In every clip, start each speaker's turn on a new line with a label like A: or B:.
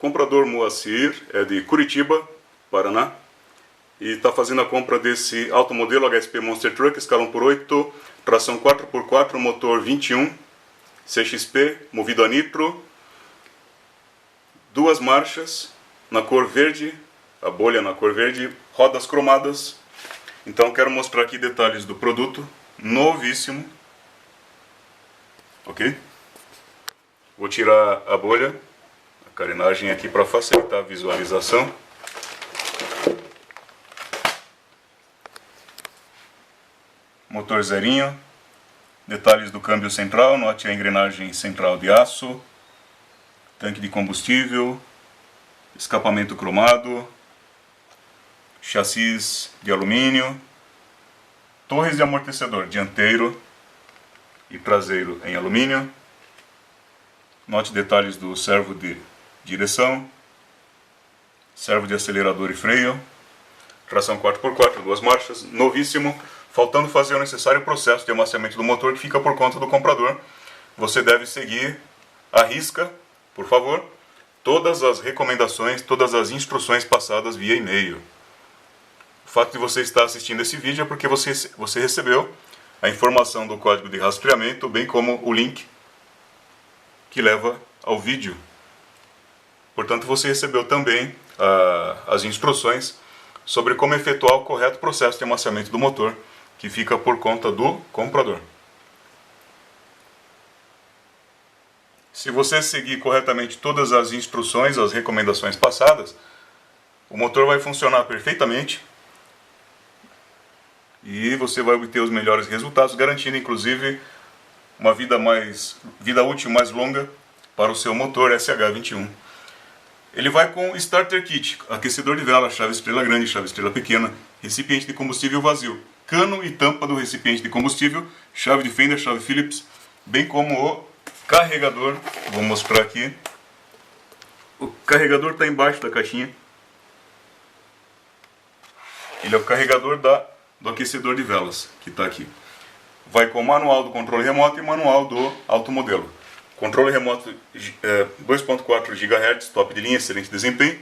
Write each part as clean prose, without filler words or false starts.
A: Comprador Moacir, é de Curitiba, Paraná, e está fazendo a compra desse automodelo HSP Monster Truck, escala 1x8, tração 4x4, motor 21, CXP, movido a nitro, 2 marchas, na cor verde, a bolha na cor verde, rodas cromadas. Então quero mostrar aqui detalhes do produto, novíssimo, ok? Vou tirar a bolha, a carenagem aqui para facilitar a visualização. Motor zerinho, detalhes do câmbio central, note a engrenagem central de aço, tanque de combustível, escapamento cromado, chassis de alumínio, torres de amortecedor dianteiro e traseiro em alumínio. Note detalhes do servo de direção, servo de acelerador e freio, tração 4x4, 2 marchas, novíssimo, faltando fazer o necessário processo de amaciamento do motor que fica por conta do comprador. Você deve seguir à risca, por favor, todas as recomendações, todas as instruções passadas via e-mail. O fato de você estar assistindo esse vídeo é porque você recebeu a informação do código de rastreamento, bem como o link que leva ao vídeo. Portanto, você recebeu também as instruções sobre como efetuar o correto processo de amaciamento do motor, que fica por conta do comprador. Se você seguir corretamente todas as instruções, as recomendações passadas, o motor vai funcionar perfeitamente e você vai obter os melhores resultados, garantindo inclusive uma vida útil mais longa para o seu motor SH21. Ele vai com Starter Kit, aquecedor de vela, chave estrela grande, chave estrela pequena, recipiente de combustível vazio, cano e tampa do recipiente de combustível, chave de fenda, chave Phillips, bem como o carregador. Vou mostrar aqui. O carregador está embaixo da caixinha. Ele é o carregador do aquecedor de velas, que está aqui. Vai com o manual do controle remoto e manual do automodelo. Controle remoto 2.4 GHz, top de linha, excelente desempenho.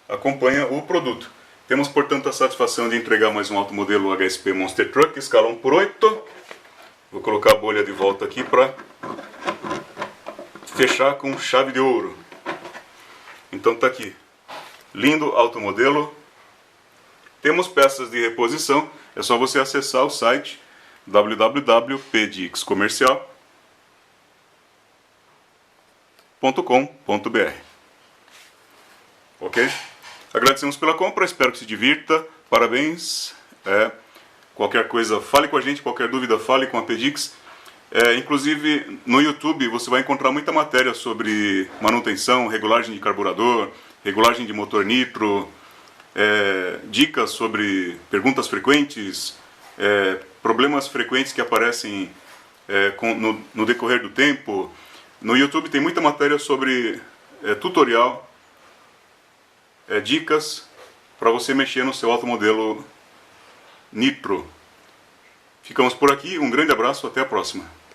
A: Acompanha o produto. Temos, portanto, a satisfação de entregar mais um automodelo HSP Monster Truck, escala 1x8. Vou colocar a bolha de volta aqui para fechar com chave de ouro. Então tá aqui. Lindo automodelo. Temos peças de reposição. É só você acessar o site www.pdixcomercial.com.br. Ok? Agradecemos pela compra, espero que se divirta. Parabéns. Qualquer coisa, fale com a gente. Qualquer dúvida, fale com a Pedix. Inclusive, no YouTube você vai encontrar muita matéria sobre manutenção, regulagem de carburador, regulagem de motor nitro, dicas sobre perguntas frequentes, problemas frequentes que aparecem no decorrer do tempo. No YouTube tem muita matéria sobre tutorial, dicas para você mexer no seu automodelo nitro. Ficamos por aqui, um grande abraço, até a próxima.